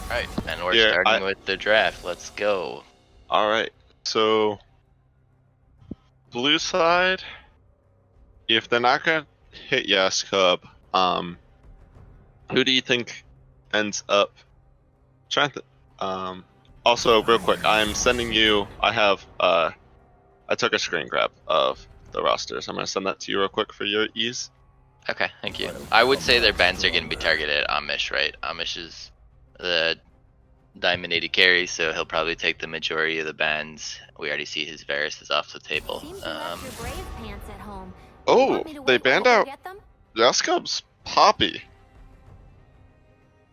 Right, and we're Yeah, starting with the draft. Let's go. Alright, so blue side, if they're not gonna hit Yes Cub, who do you think ends up trying to also real quick, I'm sending you I took a screen grab of the rosters. I'm gonna send that to you real quick for your ease. Okay, thank you. I would say their bans are going to be targeted at Amish, right? Amish is the Diamond 80 carry, so he'll probably take the majority of the bans. We already see his Varus is off the table. Oh, they banned out Yes Cub's Poppy.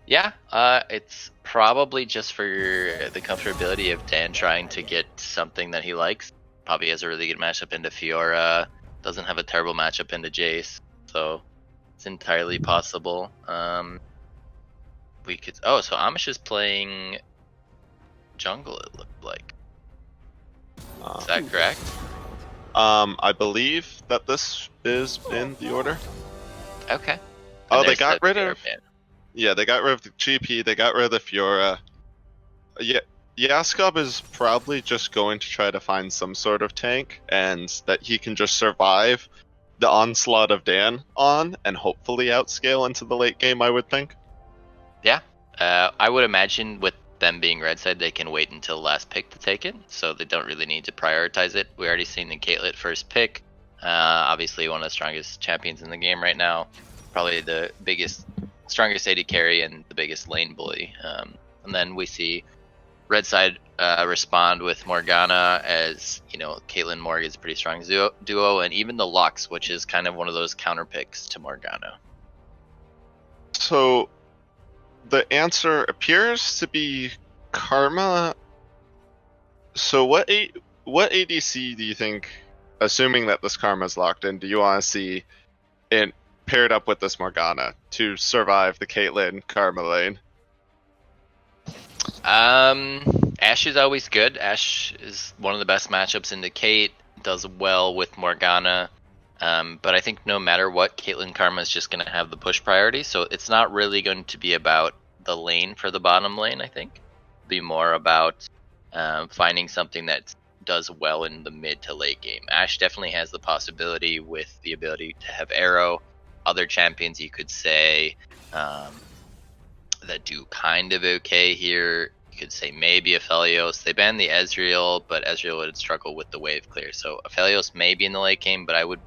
Yeah, it's probably just for the comfortability of Dan trying to get something that he likes. Probably has a really good matchup into Fiora, doesn't have a terrible matchup into Jace, so it's entirely possible. We could. Oh, so Amish is playing jungle. It looked like. Is that correct? I believe that this is in the order. Okay. Oh, they got rid of. Yeah, they got rid of the GP. They got rid of the Fiora. Yeah, Yaskub is probably just going to try to find some sort of tank, and that he can just survive the onslaught of Dan on, and hopefully outscale into the late game, I would think. Yeah, I would imagine with them being red side, they can wait until last pick to take it, so they don't really need to prioritize it. We already seen the Caitlyn first pick. Obviously, one of the strongest champions in the game right now. Probably the strongest AD carry and the biggest lane bully. And then we see red side respond with Morgana, as you know, Caitlyn Morg is a pretty strong duo, and even the Lux, which is kind of one of those counter picks to Morgana. So the answer appears to be Karma. So what ADC do you think, assuming that this Karma is locked in, do you want to see in paired up with this Morgana to survive the Caitlyn Karma lane? Ashe is always good. Ashe is one of the best matchups into Kate, does well with Morgana. But I think no matter what, Caitlyn Karma is just going to have the push priority, so it's not really going to be about the lane for the bottom lane, I think. It'll be more about finding something that does well in the mid to late game. Ashe definitely has the possibility with the ability to have arrow. Other champions you could say that do kind of okay here. You could say maybe Aphelios. They banned the Ezreal, but Ezreal would struggle with the wave clear. So Aphelios may be in the late game, but I would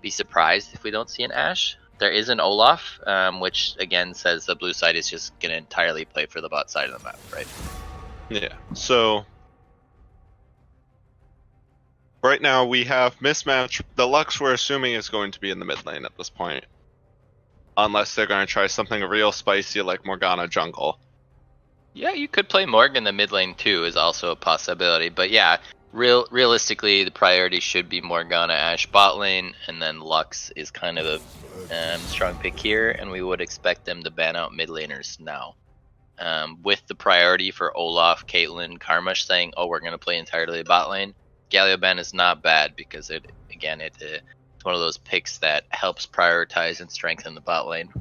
be surprised if we don't see an Ashe. There is an Olaf, which again says the blue side is just going to entirely play for the bot side of the map, right? Yeah, so right now we have mismatch. The Lux we're assuming is going to be in the mid lane at this point. Unless they're going to try something real spicy like Morgana jungle. Yeah, you could play Morg in the mid lane too, is also a possibility. But yeah, realistically, the priority should be Morgana Ashe bot lane, and then Lux is kind of a strong pick here, and we would expect them to ban out mid laners now. With the priority for Olaf, Caitlyn, Karmash saying, oh, we're going to play entirely bot lane, Galio ban is not bad because it's one of those picks that helps prioritize and strengthen the bot lane.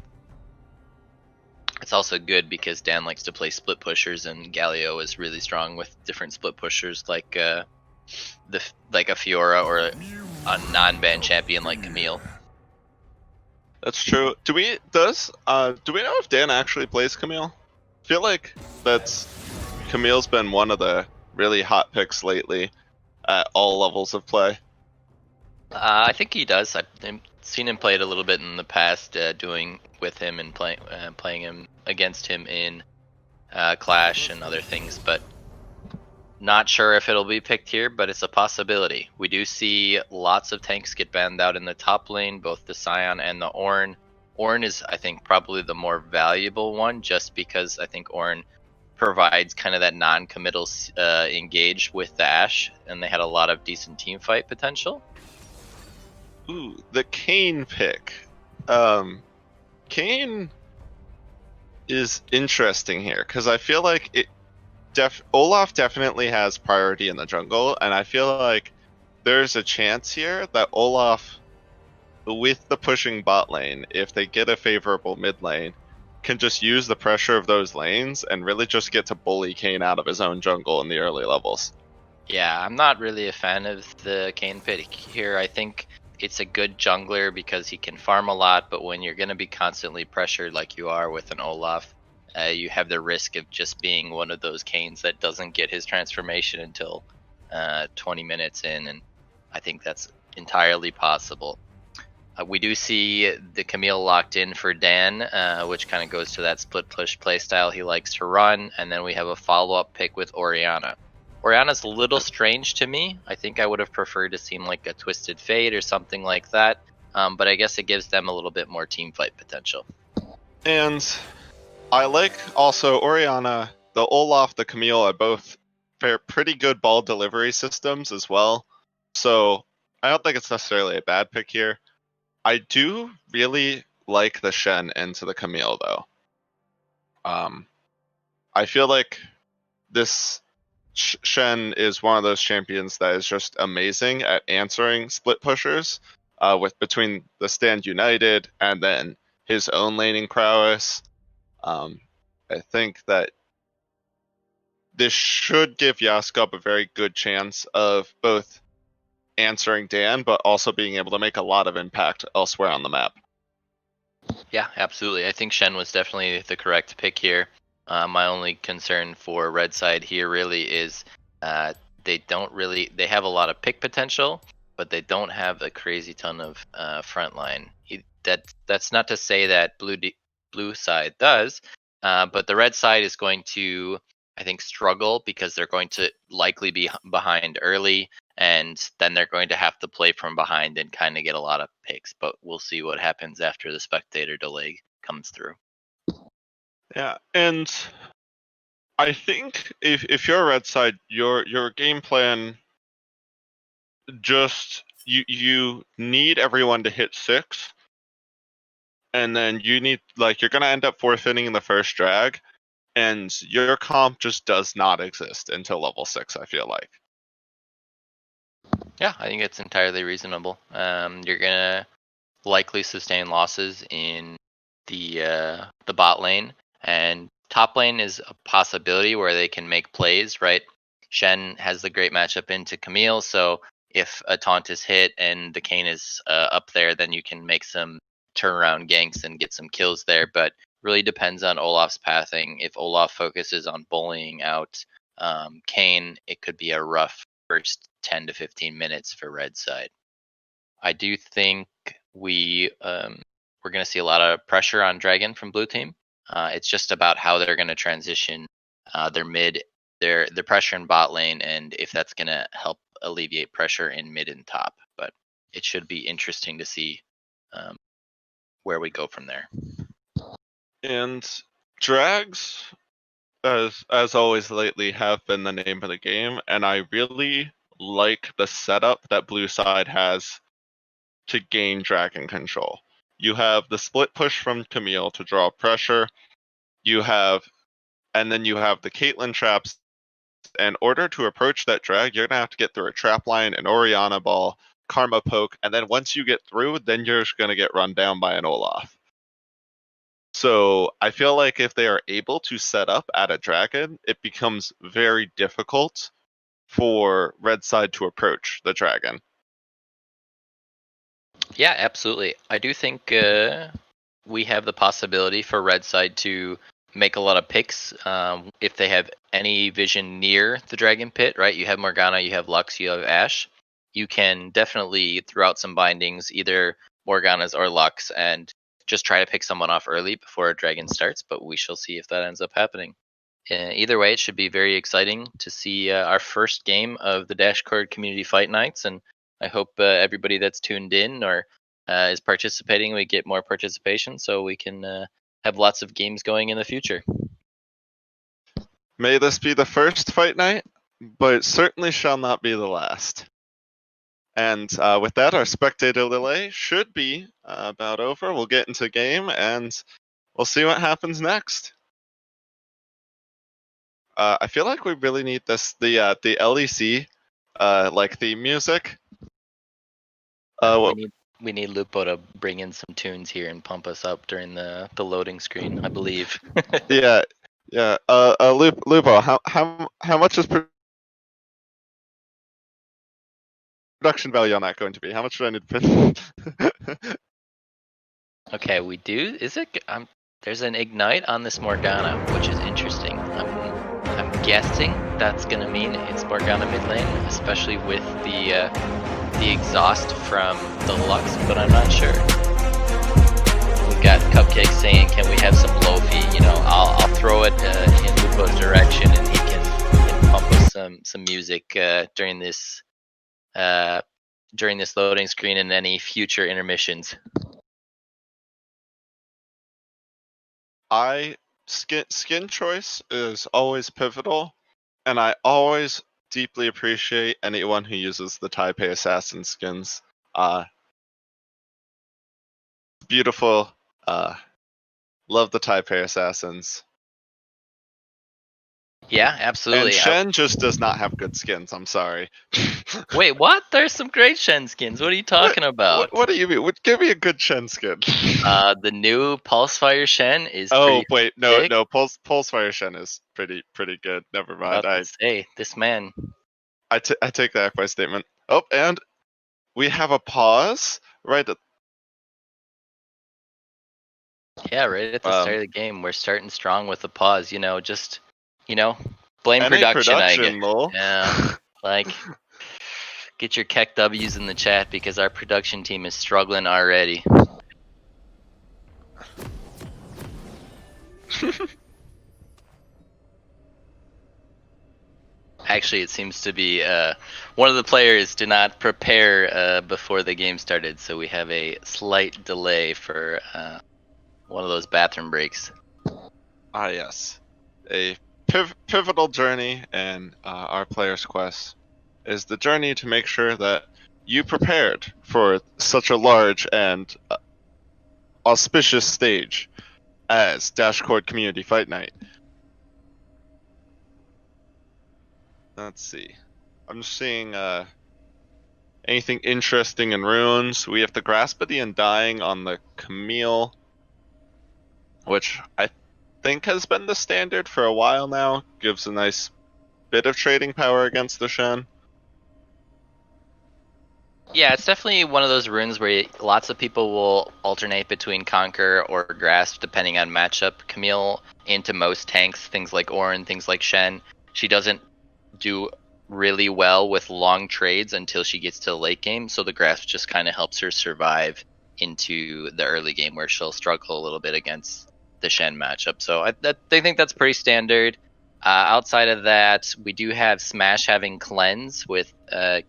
It's also good because Dan likes to play split pushers, and Galio is really strong with different split pushers like a Fiora or a non-ban champion like Camille. That's true. Do we know if Dan actually plays Camille? I feel like Camille's been one of the really hot picks lately at all levels of play. I think he does. I've seen him play it a little bit in the past, doing with him and playing him against him in Clash and other things, but not sure if it'll be picked here, but it's a possibility. We do see lots of tanks get banned out in the top lane, both the Scion and the Ornn. Ornn is, I think, probably the more valuable one, just because I think Ornn provides kind of that non-committal engage with the Ashe, and they had a lot of decent team fight potential. Ooh, the Kayn pick. Kayn is interesting here because I feel like Olaf definitely has priority in the jungle, and I feel like there's a chance here that Olaf, with the pushing bot lane, if they get a favorable mid lane, can just use the pressure of those lanes and really just get to bully Kayn out of his own jungle in the early levels. Yeah, I'm not really a fan of the Kayn pick here. I think it's a good jungler because he can farm a lot, but when you're going to be constantly pressured like you are with an Olaf, you have the risk of just being one of those Kayns that doesn't get his transformation until 20 minutes in, and I think that's entirely possible. We do see the Camille locked in for Dan, which kind of goes to that split push playstyle he likes to run, and then we have a follow-up pick with Orianna. Orianna's a little strange to me. I think I would have preferred to seem like a Twisted Fate or something like that, but I guess it gives them a little bit more team fight potential. And I like also Orianna, the Olaf, the Camille are both pretty good ball delivery systems as well. So I don't think it's necessarily a bad pick here. I do really like the Shen into the Camille though. I feel like this Shen is one of those champions that is just amazing at answering split pushers, with between the Stand United and then his own laning prowess. I think that this should give Yaskop a very good chance of both answering Dan, but also being able to make a lot of impact elsewhere on the map. Yeah, absolutely. I think Shen was definitely the correct pick here. My only concern for Red Side here really is they have a lot of pick potential, but they don't have a crazy ton of frontline. That's not to say that blue side does, but the red side is going to, I think, struggle because they're going to likely be behind early, and then they're going to have to play from behind and kind of get a lot of picks. But we'll see what happens after the spectator delay comes through. Yeah, and I think if you're a red side, your game plan just you need everyone to hit 6, and then you need you're gonna end up forfeiting in the first drag, and your comp just does not exist until level 6. I feel like. Yeah, I think it's entirely reasonable. You're gonna likely sustain losses in the bot lane, and top lane is a possibility where they can make plays, right? Shen has the great matchup into Camille, so if a taunt is hit and the Kayn is up there, then you can make some turnaround ganks and get some kills there. But really depends on Olaf's pathing. If Olaf focuses on bullying out Kayn, it could be a rough first 10 to 15 minutes for red side. I do think we're going to see a lot of pressure on Dragon from blue team. It's just about how they're going to transition their mid, their pressure in bot lane, and if that's going to help alleviate pressure in mid and top. But it should be interesting to see where we go from there. And drags, as always lately, have been the name of the game, and I really like the setup that blue side has to gain dragon control. You have the split push from Camille to draw pressure. And then you have the Caitlyn traps. In order to approach that drag, you're gonna have to get through a trap line, an Orianna ball, Karma poke, and then once you get through, then you're just gonna get run down by an Olaf. So I feel like if they are able to set up at a dragon, it becomes very difficult for red side to approach the dragon. Yeah, absolutely. I do think we have the possibility for red side to make a lot of picks if they have any vision near the dragon pit, right? You have Morgana, you have Lux, you have Ashe. You can definitely throw out some bindings, either Morgana's or Lux, and just try to pick someone off early before a dragon starts, but we shall see if that ends up happening. Either way, it should be very exciting to see our first game of the Dashcord Community Fight Nights, and I hope everybody that's tuned in or is participating, we get more participation so we can have lots of games going in the future. May this be the first fight night, but it certainly shall not be the last. And with that, our spectator delay should be about over. We'll get into game and we'll see what happens next. I feel like we really need the LEC theme music. Lupo to bring in some tunes here and pump us up during the loading screen, I believe. Yeah. Lupo, how much is production value on that going to be? How much do I need to put? Okay, we do. Is it? There's an ignite on this Morgana, which is interesting. I'm guessing that's gonna mean it's Morgana mid lane, especially with the exhaust from the Lux, but I'm not sure. We've got Cupcake saying, "Can we have some Lofi?" You know, I'll throw it in Lupo's direction, and he can pump us some music during this loading screen and any future intermissions. Skin choice is always pivotal, and I always deeply appreciate anyone who uses the Taipei Assassin skins. Beautiful. Love the Taipei Assassins. Yeah, absolutely. And Shen just does not have good skins. I'm sorry. Wait, what? There's some great Shen skins. What are you talking about? What do you mean? Give me a good Shen skin. The new Pulsefire Shen is. Oh wait, no, sick. Pulsefire Shen is pretty good. Never mind. About to say, this man. I take that by statement. Oh, and we have a pause right at. Yeah, right at the start of the game, we're starting strong with a pause. Blame production. I guess. Yeah, like get your Keck W's in the chat because our production team is struggling already. Actually, it seems to be one of the players did not prepare before the game started, so we have a slight delay for one of those bathroom breaks. Ah, yes. A pivotal journey in our player's quest is the journey to make sure that you prepared for such a large and auspicious stage as Dashcord Community Fight Night. Let's see. I'm seeing anything interesting in runes. We have the Grasp of the Undying on the Camille, which I think has been the standard for a while now. Gives a nice bit of trading power against the Shen. Yeah, it's definitely one of those runes where lots of people will alternate between Conquer or Grasp depending on matchup. Camille into most tanks, things like Ornn, things like Shen. She doesn't do really well with long trades until she gets to the late game, so the Grasp just kind of helps her survive into the early game where she'll struggle a little bit against the Shen matchup. So I think that's pretty standard. Outside of that, we do have Smash having Cleanse with the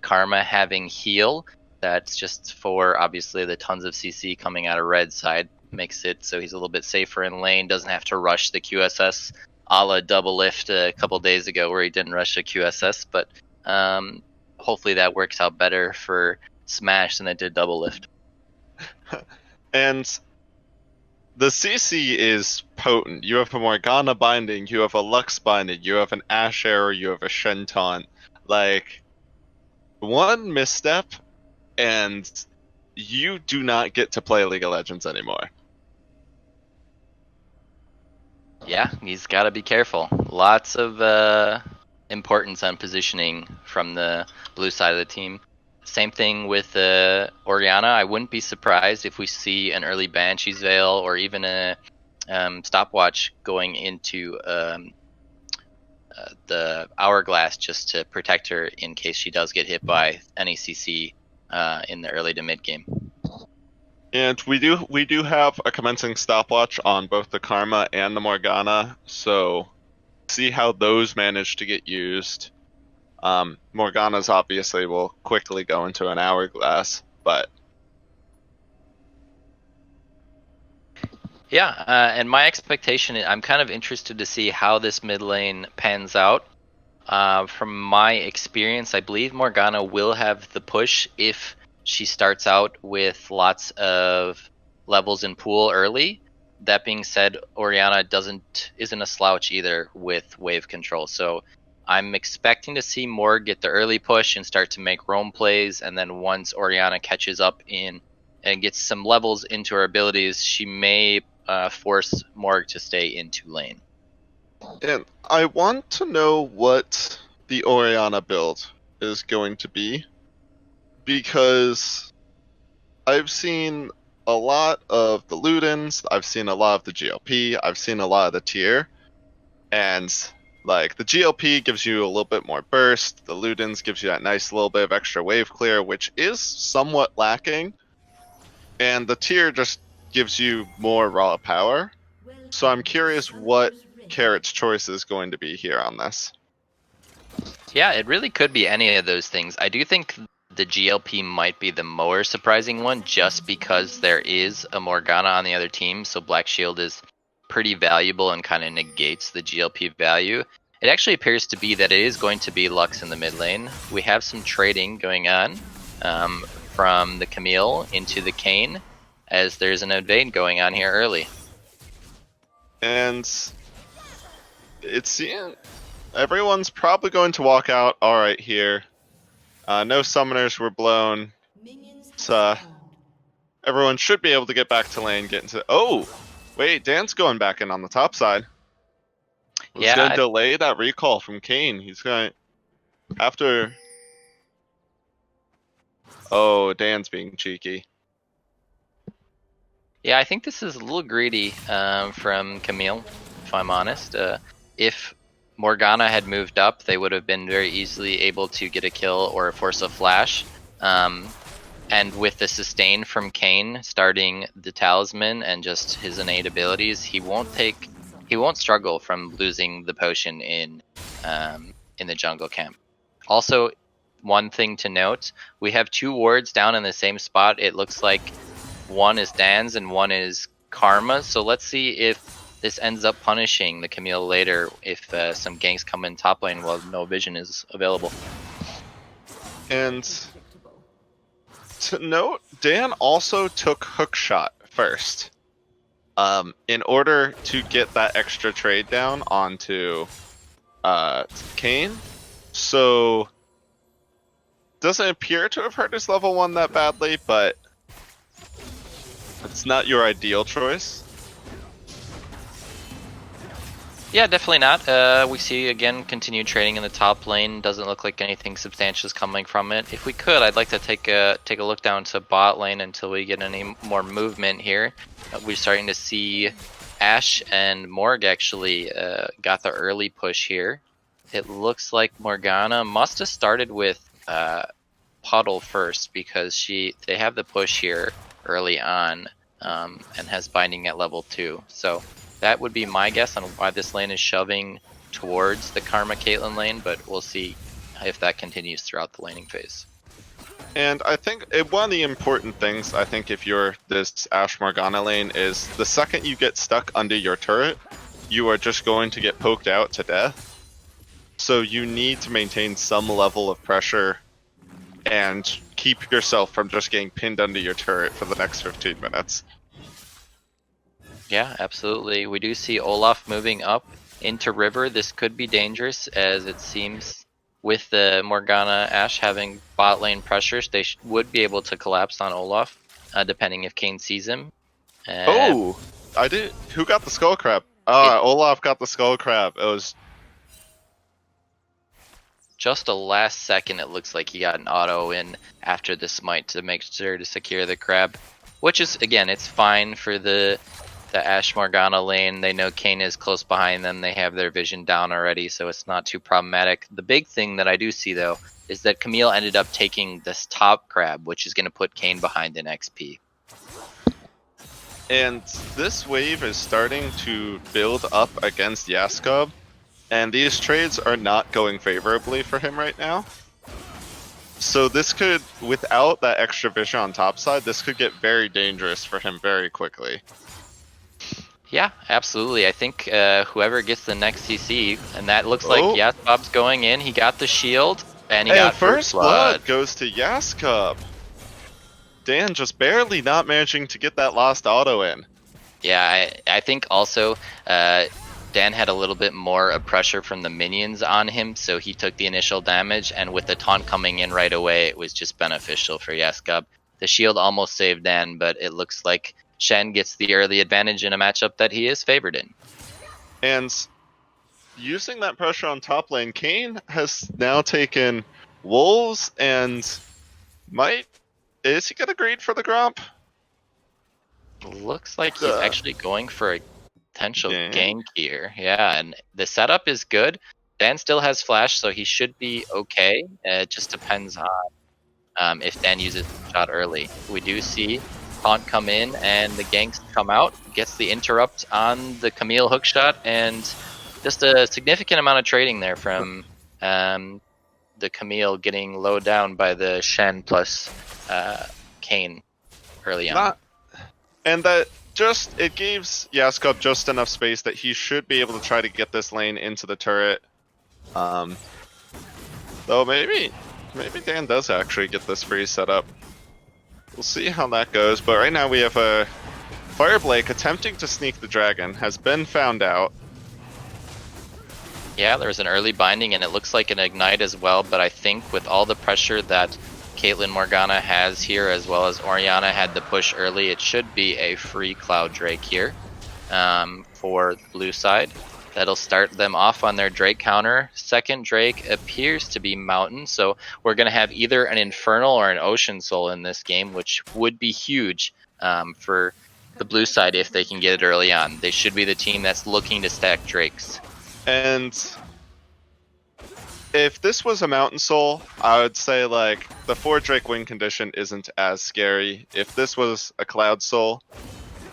Karma having Heal. That's just for obviously the tons of CC coming out of red side. Makes it so he's a little bit safer in lane, doesn't have to rush the QSS a la Double Lift a couple days ago where he didn't rush the QSS, but hopefully that works out better for Smash than it did Double Lift. And the CC is potent. You have a Morgana binding, you have a Lux binding, you have an Ash Arrow, you have a Shen taunt. Like, one misstep and you do not get to play League of Legends anymore. Yeah, he's got to be careful. Lots of importance on positioning from the blue side of the team. Same thing with Orianna. I wouldn't be surprised if we see an early Banshee's Veil or even a stopwatch going into the Hourglass just to protect her in case she does get hit by any CC in the early to mid game. And we do have a commencing stopwatch on both the Karma and the Morgana, so see how those manage to get used. Morgana's obviously will quickly go into an Hourglass, but yeah, and my expectation, I'm kind of interested to see how this mid lane pans out. From my experience, I believe Morgana will have the push if she starts out with lots of levels in pool early. That being said, Orianna isn't a slouch either with wave control. So I'm expecting to see Morg get the early push and start to make roam plays, and then once Orianna catches up in and gets some levels into her abilities, she may force Morg to stay into lane. And I want to know what the Orianna build is going to be, because I've seen a lot of the Ludens, I've seen a lot of the GLP, I've seen a lot of the tier, and like the GLP gives you a little bit more burst, the Ludens gives you that nice little bit of extra wave clear, which is somewhat lacking, and the tier just gives you more raw power. So I'm curious what Carrot's choice is going to be here on this. Yeah, it really could be any of those things. I do think the GLP might be the more surprising one, just because there is a Morgana on the other team, so Black Shield is pretty valuable and kind of negates the GLP value. It actually appears to be that it is going to be Lux in the mid lane. We have some trading going on from the Camille into the Kayn, as there's an invade going on here early. And it's everyone's probably going to walk out alright here. No summoners were blown. So everyone should be able to get back to lane, get into... Oh! Wait, Dan's going back in on the top side. He's going to delay that recall from Kayn. He's going to... After... Oh, Dan's being cheeky. Yeah, I think this is a little greedy from Camille, if I'm honest. If Morgana had moved up, they would have been very easily able to get a kill or force a flash. And with the sustain from Kayn starting the talisman and just his innate abilities, he won't struggle from losing the potion in the jungle camp. Also, one thing to note, we have two wards down in the same spot. It looks like one is Dan's and one is Karma. So let's see if this ends up punishing the Camille later if some ganks come in top lane while no vision is available. And to note, Dan also took Hookshot first in order to get that extra trade down onto Kayn. So doesn't appear to have hurt his level 1 that badly, but it's not your ideal choice. Yeah, definitely not. We see, again, continued trading in the top lane. Doesn't look like anything substantial is coming from it. If we could, I'd like to take a look down to bot lane until we get any more movement here. We're starting to see Ashe and Morg actually got the early push here. It looks like Morgana must have started with Puddle first, because they have the push here early on and has binding at level 2. So that would be my guess on why this lane is shoving towards the Karma Caitlyn lane, but we'll see if that continues throughout the laning phase. And I think one of the important things, I think, if you're this Ashe Morgana lane, is the second you get stuck under your turret, you are just going to get poked out to death. So you need to maintain some level of pressure and keep yourself from just getting pinned under your turret for the next 15 minutes. Yeah, absolutely. We do see Olaf moving up into river. This could be dangerous, as it seems with the Morgana Ashe having bot lane pressures, they would be able to collapse on Olaf, depending if Kayn sees him. Oh, I did. Who got the skull crab? Olaf got the skull crab. It was just a last second. It looks like he got an auto in after the smite to make sure to secure the crab, which is, again, it's fine for the Ashe Morgana lane. They know Kayn is close behind them. They have their vision down already, so it's not too problematic. The big thing that I do see, though, is that Camille ended up taking this top crab, which is going to put Kayn behind in XP. And this wave is starting to build up against Yaskob, and these trades are not going favorably for him right now. So this could, without that extra vision on top side, this could get very dangerous for him very quickly. Yeah, absolutely. I think whoever gets the next CC, and that looks like Yaskob's going in. He got the shield, and he got first blood goes to Yaskob. Dan just barely not managing to get that last auto in. Yeah, I think also Dan Dan had a little bit more of pressure from the minions on him, so he took the initial damage, and with the taunt coming in right away, it was just beneficial for Yaskov. The shield almost saved Dan, but it looks like Shen gets the early advantage in a matchup that he is favored in. And using that pressure on top lane, Kayn has now taken Wolves and is he gonna grade for the Gromp? Looks like he's actually going for a potential gank here. Yeah, and the setup is good. Dan still has flash, so he should be okay. It just depends on if Dan uses the shot early. We do see taunt come in and the ganks come out, gets the interrupt on the Camille hookshot, and just a significant amount of trading there from the Camille getting low down by the Shen plus Kayn early on. And that it gives Yaskov just enough space that he should be able to try to get this lane into the turret. Though maybe Dan does actually get this free setup. We'll see how that goes, but right now we have a Fireblake attempting to sneak the dragon, has been found out. Yeah, there's an early binding and it looks like an ignite as well, but I think with all the pressure that Caitlyn Morgana has here, as well as Orianna had the push early, it should be a free Cloud Drake here for the blue side. That'll start them off on their Drake counter. Second Drake appears to be Mountain, so we're going to have either an Infernal or an Ocean Soul in this game, which would be huge for the blue side if they can get it early on. They should be the team that's looking to stack Drakes. And if this was a Mountain Soul, I would say like the 4 Drake win condition isn't as scary if this was a Cloud Soul,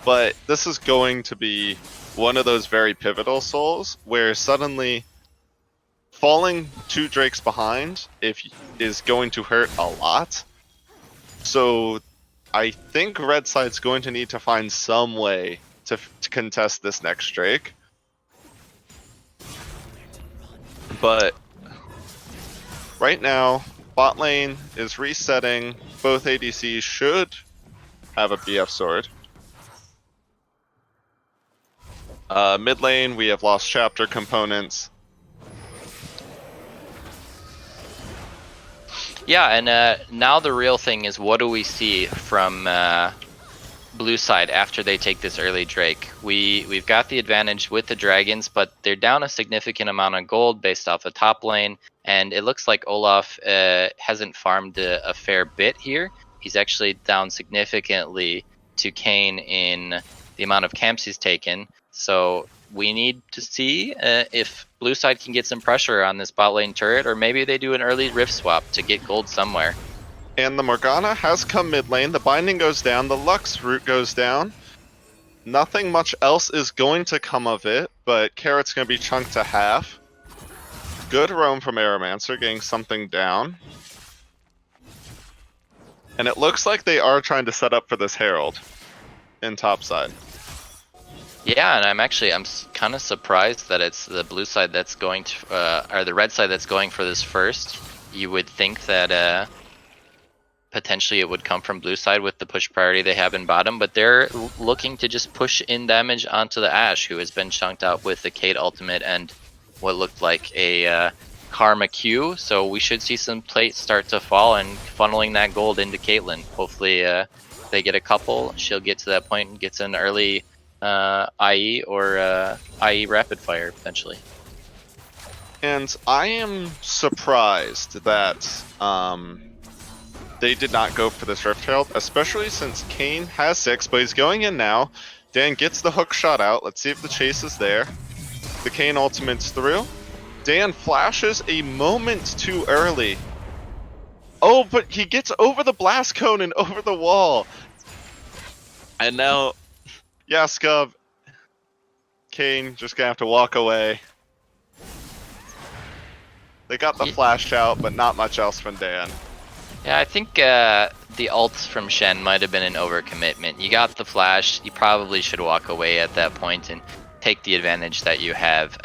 but this is going to be one of those very pivotal souls where suddenly falling 2 Drakes behind is going to hurt a lot. So I think red side's going to need to find some way to contest this next Drake. But right now, bot lane is resetting. Both ADCs should have a BF sword. Mid lane, we have lost chapter components. Yeah, and now the real thing is, what do we see from blue side after they take this early Drake? We've got the advantage with the dragons, but they're down a significant amount of gold based off the top lane, and it looks like Olaf hasn't farmed a fair bit here. He's actually down significantly to Kayn in the amount of camps he's taken. So we need to see if blue side can get some pressure on this bot lane turret, or maybe they do an early rift swap to get gold somewhere. And the Morgana has come mid lane, the binding goes down, the Lux root goes down. Nothing much else is going to come of it, but Carrot's going to be chunked to half. Good roam from Aeromancer, getting something down. And it looks like they are trying to set up for this Herald in topside. Yeah, and I'm kind of surprised that it's the blue side that's going to, or the red side that's going for this first. You would think that potentially it would come from blue side with the push priority they have in bottom, but they're looking to just push in damage onto the Ashe, who has been chunked out with the Kate ultimate and what looked like a Karma Q. So we should see some plates start to fall and funneling that gold into Caitlyn. Hopefully they get a couple, she'll get to that point and gets an early IE or IE rapid fire potentially. And I am surprised that they did not go for this Rift Herald, especially since Kayn has 6, but he's going in now. Dan gets the hook shot out. Let's see if the chase is there. The Kayn ultimate's through. Dan flashes a moment too early. Oh, but he gets over the blast cone and over the wall. And now Yaskov, Kayn just gonna have to walk away. They got the flash out, but not much else from Dan. Yeah, I think the ults from Shen might have been an overcommitment. You got the flash, you probably should walk away at that point and take the advantage that you have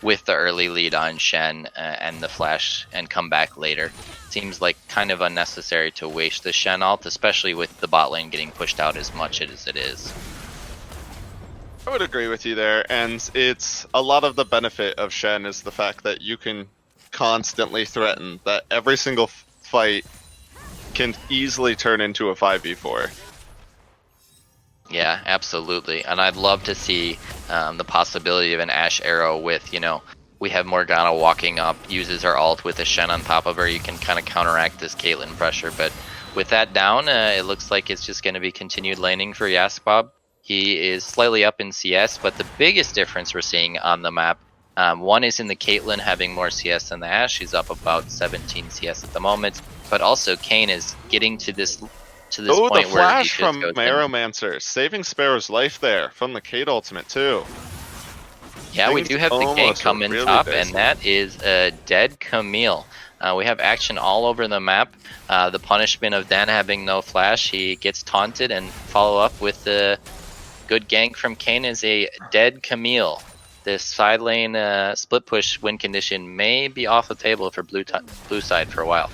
with the early lead on Shen and the flash and come back later. Seems like kind of unnecessary to waste the Shen ult, especially with the bot lane getting pushed out as much as it is. I would agree with you there, and it's a lot of the benefit of Shen is the fact that you can constantly threaten that every single fight can easily turn into a 5v4. Yeah, absolutely. And I'd love to see the possibility of an Ashe arrow with, you know, we have Morgana walking up, uses her ult with a Shen on top of her. You can kind of counteract this Caitlyn pressure. But with that down, it looks like it's just going to be continued laning for Yasbob. He is slightly up in CS, but the biggest difference we're seeing on the map, one is in the Caitlyn having more CS than the Ashe. She's up about 17 CS at the moment. But also Kayn is getting to this point the where flash from Aeromancer, saving Sparrow's life there from the Kate ultimate too. Yeah, we do have the gank come in really top, busy. and that is a dead Camille. We have action all over the map. The punishment of Dan having no flash, he gets taunted and follow up with the good gank from Kayn is a dead Camille. This side lane split push win condition may be off the table for blue side for a while.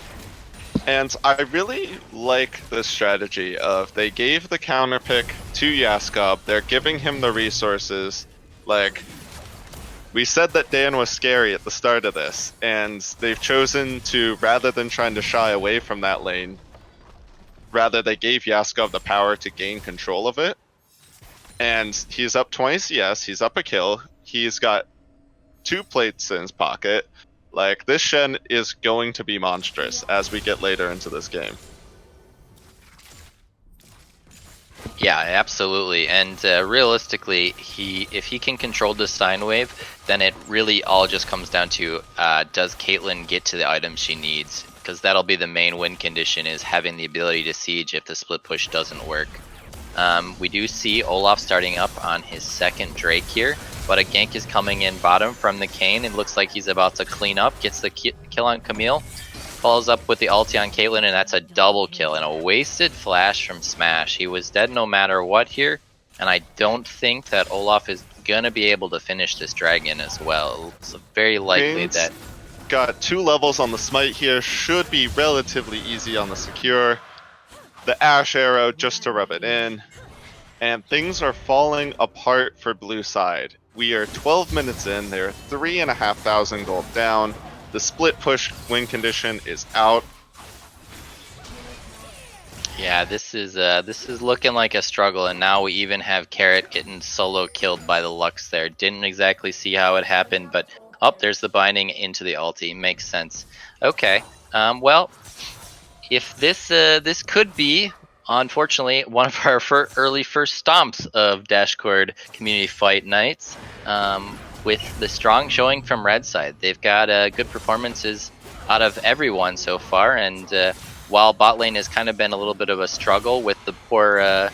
And I really like this strategy of they gave the counter pick to Yasgob. They're giving him the resources. Like, we said that Dan was scary at the start of this, and they've chosen to, rather than trying to shy away from that lane, rather they gave Yasgob the power to gain control of it. And he's up 20 CS, he's up a kill, he's got 2 plates in his pocket. Like, this Shen is going to be monstrous as we get later into this game. Yeah, absolutely. And realistically, if he can control the sine wave, then it really all just comes down to does Caitlyn get to the items she needs? Because that'll be the main win condition, is having the ability to siege if the split push doesn't work. We do see Olaf starting up on his second Drake here, but a gank is coming in bottom from the Kayn. It looks like he's about to clean up, gets the kill on Camille, follows up with the ulti on Caitlyn, and that's a double kill and a wasted flash from Smash. He was dead no matter what here, and I don't think that Olaf is gonna be able to finish this dragon as well. It's very likely Kayn's that got 2 levels on the smite here, should be relatively easy on the secure. The Ashe arrow just to rub it in, and things are falling apart for blue side. We are 12 minutes in, they're 3,500 gold down, the split push win condition is out. Yeah, this is looking like a struggle, and now we even have Carrot getting solo killed by the Lux there. Didn't exactly see how it happened, but there's the binding into the ulti. Makes sense. Okay, well, if this could be, unfortunately, one of our early first stomps of Dashcord Community Fight Nights, with the strong showing from red side. They've got good performances out of everyone so far, and while bot lane has kind of been a little bit of a struggle with the poor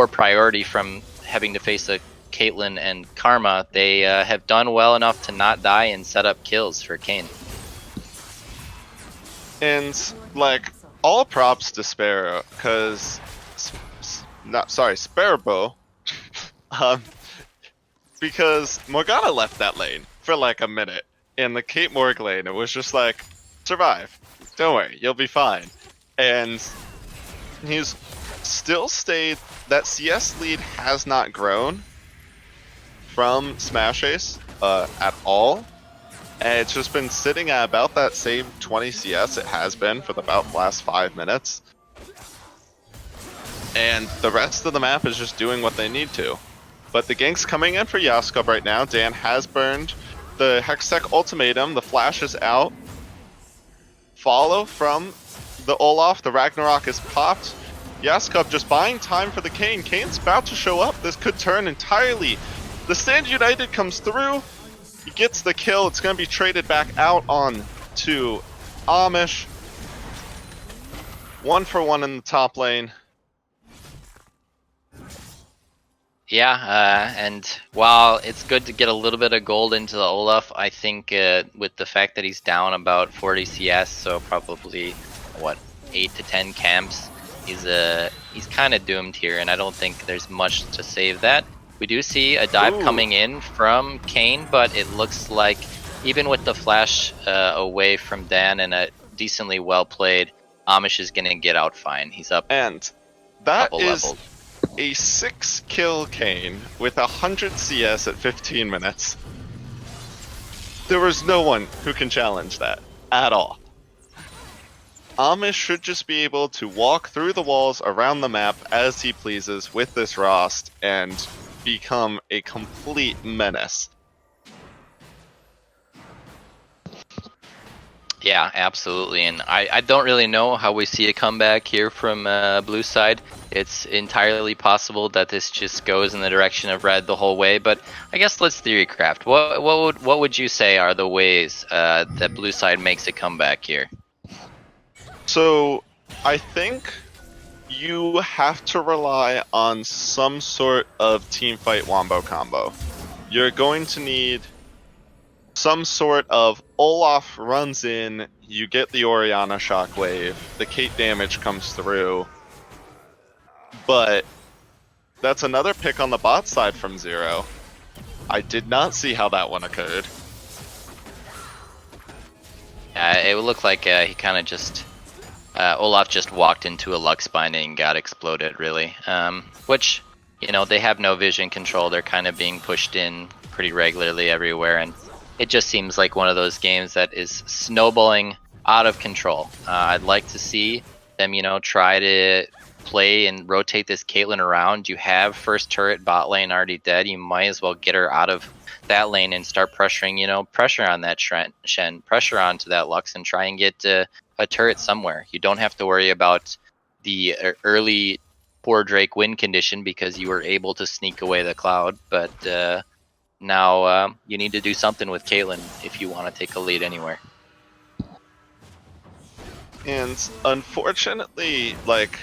priority from having to face a Caitlyn and Karma, they have done well enough to not die and set up kills for Kayn. And, like, all props to Sparrow, because... Sparrow. Because Morgana left that lane for like a minute. In the Kate Morg lane, it was just like, survive. Don't worry, you'll be fine. And he's still stayed... That CS lead has not grown from Smash Ace at all. And it's just been sitting at about that same 20 CS it has been for about the last 5 minutes. And the rest of the map is just doing what they need to. But the gank's coming in for Yasgob right now. Dan has burned the Hextech ultimatum. The flash is out. Follow from the Olaf. The Ragnarok is popped. Yasgob just buying time for the Kayn. Kayn's about to show up. This could turn entirely. The Stand United comes through. He gets the kill. It's going to be traded back out on to Amish. 1-for-1 in the top lane. Yeah, and while it's good to get a little bit of gold into the Olaf, I think with the fact that he's down about 40 CS, so probably, 8 to 10 camps, he's kind of doomed here, and I don't think there's much to save that. We do see a dive coming in from Kayn, but it looks like even with the flash away from Dan and a decently well played, Amish is going to get out fine. He's up and that is levels. a 6-kill Kayn with 100 CS at 15 minutes. There was no one who can challenge that at all. Amish should just be able to walk through the walls around the map as he pleases with this Rost and become a complete menace. Yeah, absolutely. And I don't really know how we see a comeback here from blue side. It's entirely possible that this just goes in the direction of red the whole way, but I guess let's theorycraft. What would you say are the ways that blue side makes a comeback here? So, I think you have to rely on some sort of teamfight wombo combo. You're going to need some sort of Olaf runs in, you get the Orianna shockwave, the Kate damage comes through, but that's another pick on the bot side from Zero. I did not see how that one occurred. It would look like he kind of just Olaf just walked into a Lux binding and got exploded, really. Which, you know, they have no vision control. They're kind of being pushed in pretty regularly everywhere, and it just seems like one of those games that is snowballing out of control. I'd like to see them, you know, try to play and rotate this Caitlyn around. You have first turret bot lane already dead. You might as well get her out of that lane and start pressuring, you know, pressure on that Shen, pressure onto that Lux, and try and get a turret somewhere. You don't have to worry about the early poor Drake win condition because you were able to sneak away the Cloud, but now you need to do something with Caitlyn if you want to take a lead anywhere. And unfortunately, like,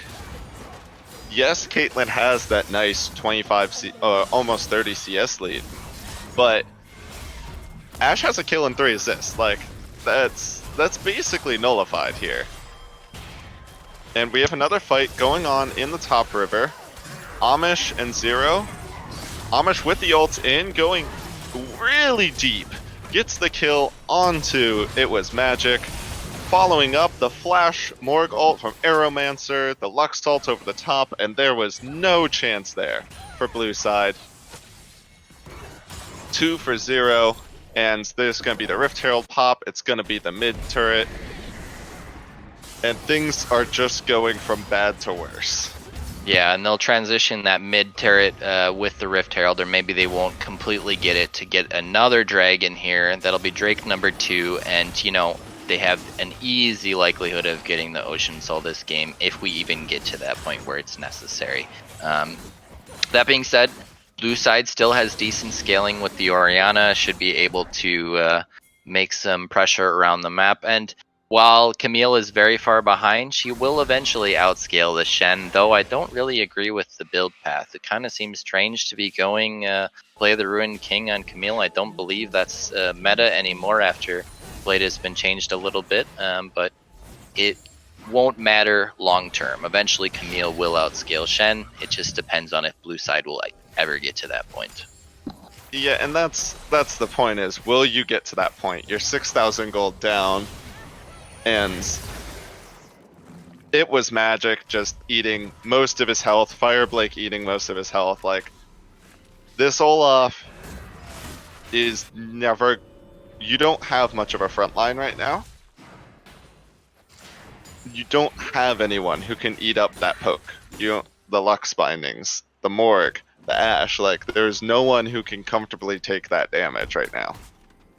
yes, Caitlyn has that nice 25, almost 30 CS lead, but Ashe has a kill and 3 assists. Like, that's basically nullified here. And we have another fight going on in the top river. Amish and Zero. Amish with the ult in, going really deep. Gets the kill onto It Was Magic. Following up the Flash Morg ult from Aeromancer, the Lux ult over the top, and there was no chance there for blue side. 2 for 0, and there's going to be the Rift Herald pop, it's going to be the mid turret, and things are just going from bad to worse. Yeah, and they'll transition that mid turret with the Rift Herald, or maybe they won't completely get it to get another dragon here. That'll be Drake number 2, and you know, they have an easy likelihood of getting the Ocean Soul this game if we even get to that point where it's necessary. That being said, blue side still has decent scaling with the Orianna, should be able to make some pressure around the map, and while Camille is very far behind, she will eventually outscale the Shen, though I don't really agree with the build path. It kind of seems strange to be going play the Ruined King on Camille. I don't believe that's meta anymore after Blade has been changed a little bit, but it won't matter long term. Eventually Camille will outscale Shen. It just depends on if blue side will ever get to that point. Yeah, and that's the point, is will you get to that point? You're 6,000 gold down, and It Was Magic just eating most of his health, Fireblake eating most of his health. Like, this Olaf is never... You don't have much of a front line right now. You don't have anyone who can eat up that poke. You don't, the Lux bindings, the Morg, the Ashe, like, there's no one who can comfortably take that damage right now.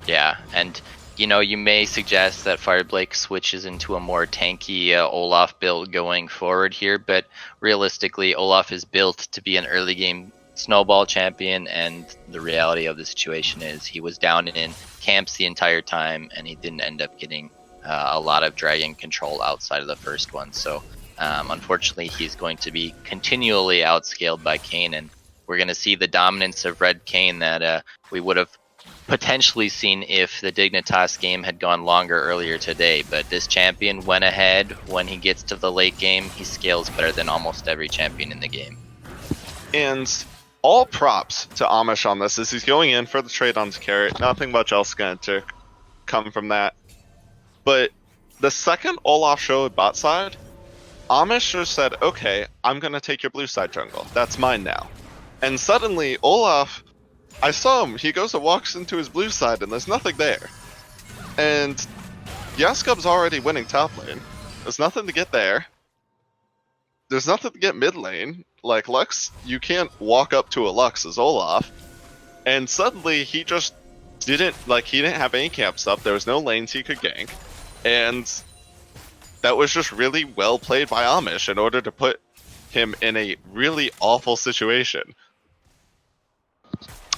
Yeah, and you know, you may suggest that Fireblake switches into a more tanky Olaf build going forward here, but realistically, Olaf is built to be an early game snowball champion, and the reality of the situation is he was down in camps the entire time, and he didn't end up getting a lot of dragon control outside of the first one. So unfortunately, he's going to be continually outscaled by Kayn, and we're going to see the dominance of Red Kayn that we would have potentially seen if the Dignitas game had gone longer earlier today, but this champion went ahead. When he gets to the late game, he scales better than almost every champion in the game. And all props to Amish on this, is he's going in for the trade on carrot. Nothing much else going to come from that. But the second Olaf showed bot side, Amish just said, okay, I'm gonna take your blue side jungle. That's mine now. And suddenly, Olaf, I saw him, he goes and walks into his blue side and there's nothing there. And Yaskub's already winning top lane. There's nothing to get there. There's nothing to get mid lane. Like, Lux, you can't walk up to a Lux as Olaf. And suddenly, he just didn't have any camps up. There was no lanes he could gank. And that was just really well played by Amish in order to put him in a really awful situation.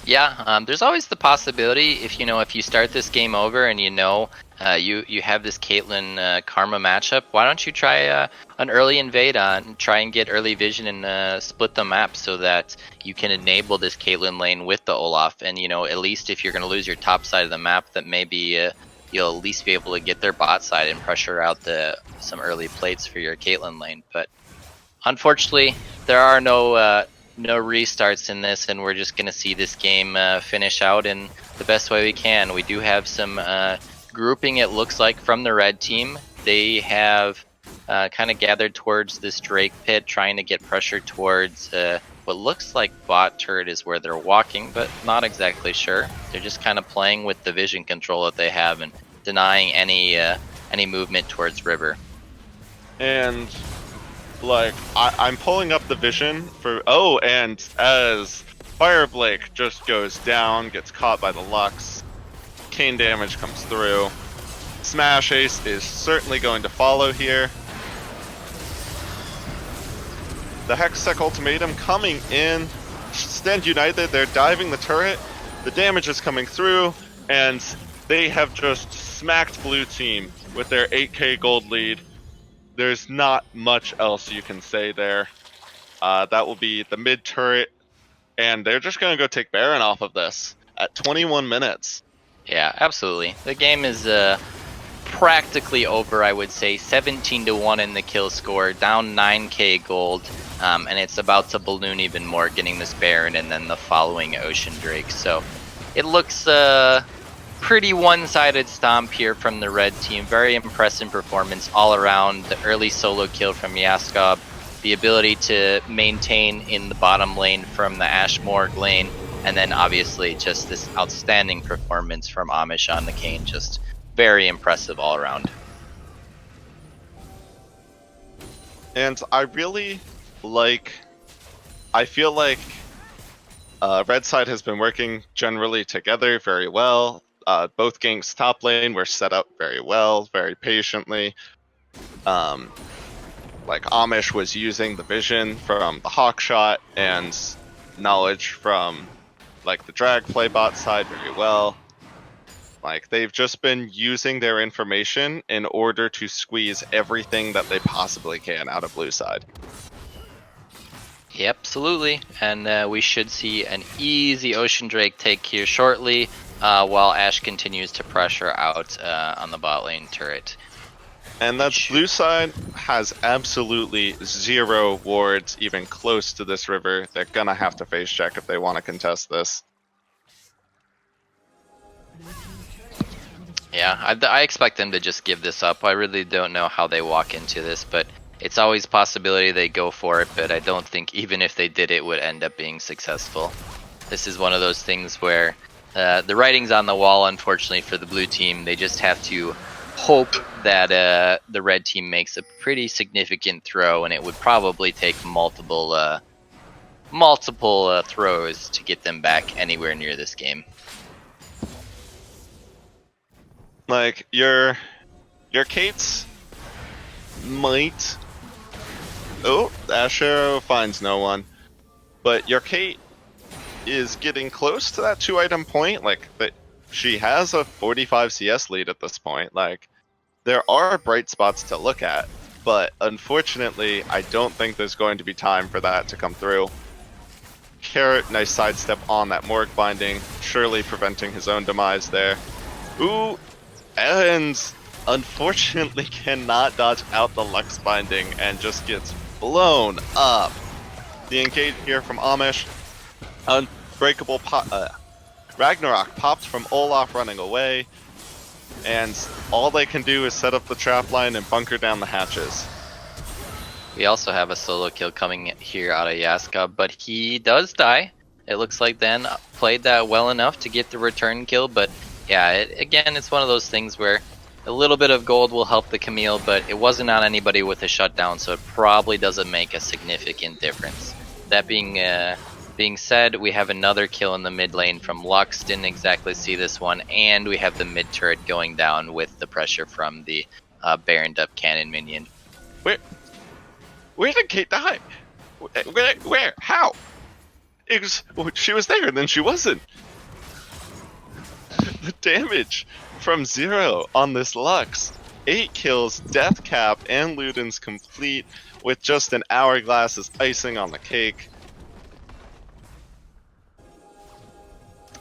Yeah, there's always the possibility if you start this game over and you have this Caitlyn Karma matchup, why don't you try an early invade on, try and get early vision and split the map so that you can enable this Caitlyn lane with the Olaf, and at least if you're going to lose your top side of the map, that maybe you'll at least be able to get their bot side and pressure out some early plates for your Caitlyn lane. But unfortunately, there are no restarts in this, and we're just going to see this game finish out in the best way we can. We do have some grouping, it looks like, from the red team. They have kind of gathered towards this Drake pit, trying to get pressure towards what looks like bot turret is where they're walking, but not exactly sure. They're just kind of playing with the vision control that they have and denying any movement towards river. And like, I'm pulling up the vision for... Oh, and as Fireblake just goes down, gets caught by the Lux, Cane damage comes through. Smash Ace is certainly going to follow here. The Hextech Ultimatum coming in. Stand United, they're diving the turret. The damage is coming through, and they have just smacked blue team with their 8k gold lead. There's not much else you can say there. That will be the mid turret, and they're just going to go take Baron off of this at 21 minutes. Yeah, absolutely. The game is practically over, I would say. 17-1 in the kill score, down 9k gold, and it's about to balloon even more, getting this Baron and then the following Ocean Drake. So it looks pretty one-sided stomp here from the red team. Very impressive performance all around. The early solo kill from Yaskub, the ability to maintain in the bottom lane from the Ashmorg lane, and then obviously just this outstanding performance from Amish on the Cane. Just very impressive all around. And I really like... I feel like red side has been working generally together very well. Both ganks top lane were set up very well, very patiently. Like, Amish was using the vision from the Hawk shot and knowledge from like the drag play bot side very well. Like, they've just been using their information in order to squeeze everything that they possibly can out of blue side. Yep, absolutely, and we should see an easy Ocean Drake take here shortly, while Ash continues to pressure out on the bot lane turret. And that's blue side has absolutely zero wards even close to this river. They're gonna have to face check if they want to contest this. Yeah, I expect them to just give this up. I really don't know how they walk into this, but it's always a possibility they go for it, but I don't think even if they did, it would end up being successful. This is one of those things where the writing's on the wall, unfortunately, for the blue team. They just have to hope that the red team makes a pretty significant throw, and it would probably take multiple throws to get them back anywhere near this game. Like, your Kates might... Oh, Ash Arrow finds no one. But your Kate is getting close to that 2-item point. Like, she has a 45 CS lead at this point. Like, there are bright spots to look at, but unfortunately, I don't think there's going to be time for that to come through. Carrot, nice sidestep on that Morg binding, surely preventing his own demise there. Ooh, and unfortunately cannot dodge out the Lux binding and just gets blown up. The engage here from Amish. Unbreakable Ragnarok popped from Olaf running away, and all they can do is set up the trap line and bunker down the hatches. We also have a solo kill coming here out of Yaska, but he does die. It looks like Dan played that well enough to get the return kill, but yeah, again, it's one of those things where a little bit of gold will help the Camille, but it wasn't on anybody with a shutdown, so it probably doesn't make a significant difference. That being said, we have another kill in the mid lane from Lux, didn't exactly see this one, and we have the mid turret going down with the pressure from the Baroned up cannon minion. Where did Kate die? Where? How? She was there and then she wasn't. The damage from 0 on this Lux. 8 kills, death cap, and Luden's complete with just an hourglass as icing on the cake.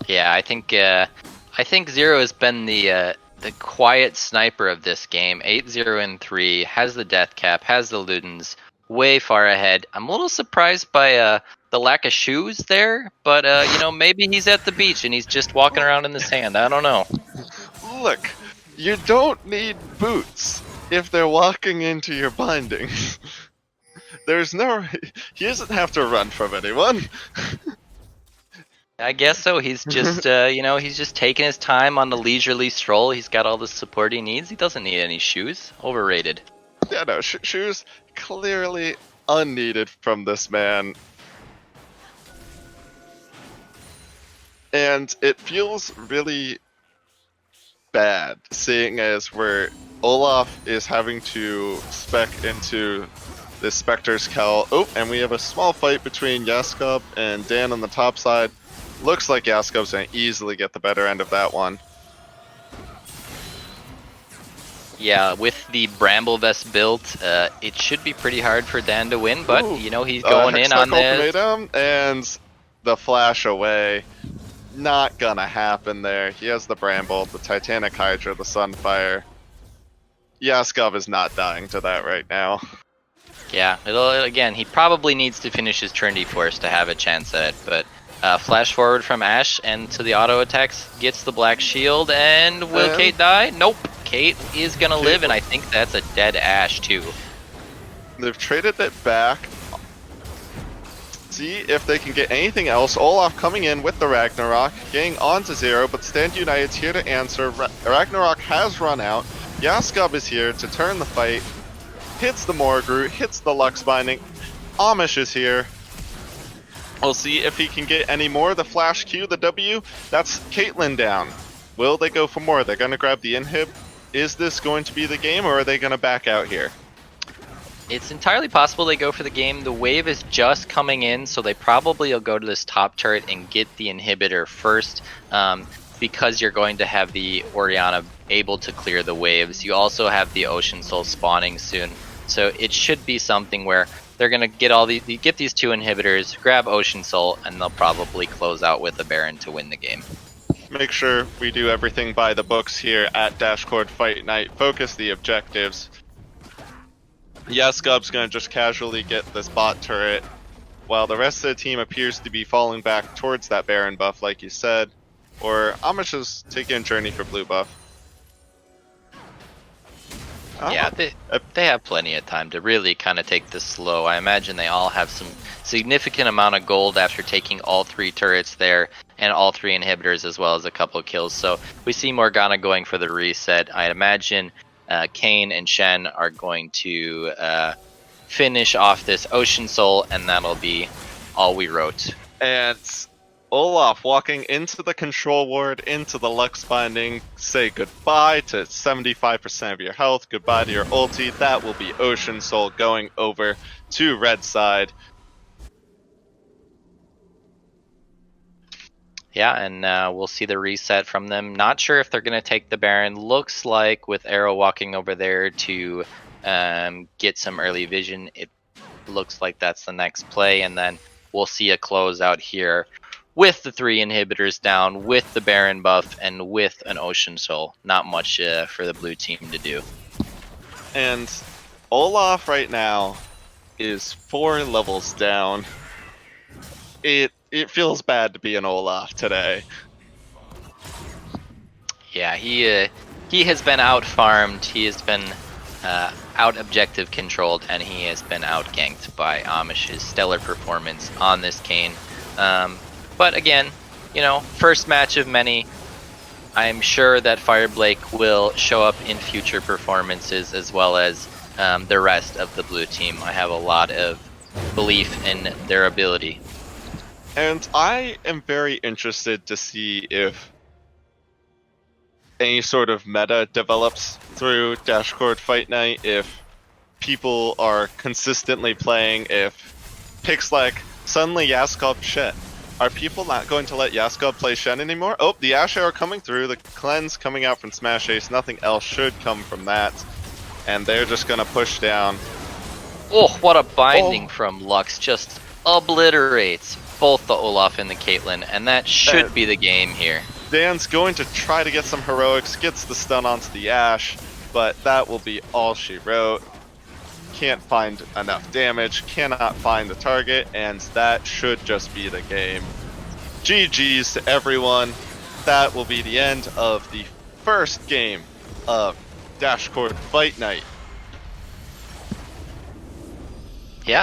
Yeah, I think 0 has been the quiet sniper of this game. 8-0 and 3, has the death cap, has the Ludens, way far ahead. I'm a little surprised by the lack of shoes there, but you know, maybe he's at the beach and he's just walking around in the sand. I don't know. Look, you don't need boots if they're walking into your bindings. He doesn't have to run from anyone. I guess so. He's just, you know, he's just taking his time on the leisurely stroll. He's got all the support he needs. He doesn't need any shoes. Overrated. Yeah, no, shoes clearly unneeded from this man. And it feels really bad, seeing as where Olaf is having to spec into this Spectre's Cowl. Oh, and we have a small fight between Yaskub and Dan on the top side. Looks like Yaskub's going to easily get the better end of that one. Yeah, with the Bramble Vest built, it should be pretty hard for Dan to win, but, you know, he's going in on this. And the flash away. Not gonna happen there. He has the Bramble, the Titanic Hydra, the Sunfire. Yaskov is not dying to that right now. Yeah, again, he probably needs to finish his turn D-Force to have a chance at it, but flash forward from Ashe and to the auto attacks, gets the black shield, and will Kate die? Nope. Kate is gonna live, and I think that's a dead Ashe too. They've traded it back. See if they can get anything else. Olaf coming in with the Ragnarok, getting onto 0, but Stand United's here to answer. Ragnarok has run out. Yaskub is here to turn the fight. Hits the Morgru, hits the Lux Binding. Amish is here. We'll see if he can get any more. The Flash Q, the W, that's Caitlyn down. Will they go for more? They're going to grab the inhib. Is this going to be the game, or are they going to back out here? It's entirely possible they go for the game. The wave is just coming in, so they probably will go to this top turret and get the inhibitor first, because you're going to have the Orianna able to clear the waves. You also have the Ocean Soul spawning soon, so it should be something where they're going to get these 2 inhibitors, grab Ocean Soul, and they'll probably close out with a Baron to win the game. Make sure we do everything by the books here at Dashcord Fight Night. Focus the objectives. Yaskub's going to just casually get this bot turret, while the rest of the team appears to be falling back towards that Baron buff, like you said. Or Amish is taking a journey for blue buff. Yeah, they have plenty of time to really kind of take this slow. I imagine they all have some significant amount of gold after taking all 3 turrets there and all 3 inhibitors as well as a couple kills. So we see Morgana going for the reset. I imagine Kayn and Shen are going to finish off this Ocean Soul, and that'll be all we wrote. And Olaf walking into the control ward, into the Lux Binding, say goodbye to 75% of your health, goodbye to your ulti. That will be Ocean Soul going over to red side. Yeah, and we'll see the reset from them. Not sure if they're going to take the Baron. Looks like with Arrow walking over there to get some early vision, it looks like that's the next play. And then we'll see a closeout here with the 3 inhibitors down, with the Baron buff, and with an Ocean Soul. Not much for the blue team to do. And Olaf right now is 4 levels down. It feels bad to be an Olaf today. Yeah, he has been out farmed. He has been out objective controlled, and he has been out ganked by Amish's stellar performance on this Kayn. But again, you know, first match of many. I'm sure that Fireblake will show up in future performances as well as the rest of the blue team. I have a lot of belief in their ability. And I am very interested to see if any sort of meta develops through Dashcord Fight Night, if people are consistently playing, if picks like suddenly Yaskov shit. Are people not going to let Yaskov play Shen anymore? Oh, the Ash Arrow coming through, the cleanse coming out from Smash Ace, nothing else should come from that. And they're just gonna push down. Oh, what a binding from Lux, just obliterates both the Olaf and the Caitlyn, and that should be the game here. Dan's going to try to get some heroics, gets the stun onto the Ashe, but that will be all she wrote. Can't find enough damage, cannot find the target, and that should just be the game. GG's to everyone. That will be the end of the first game of Dashcord Fight Night.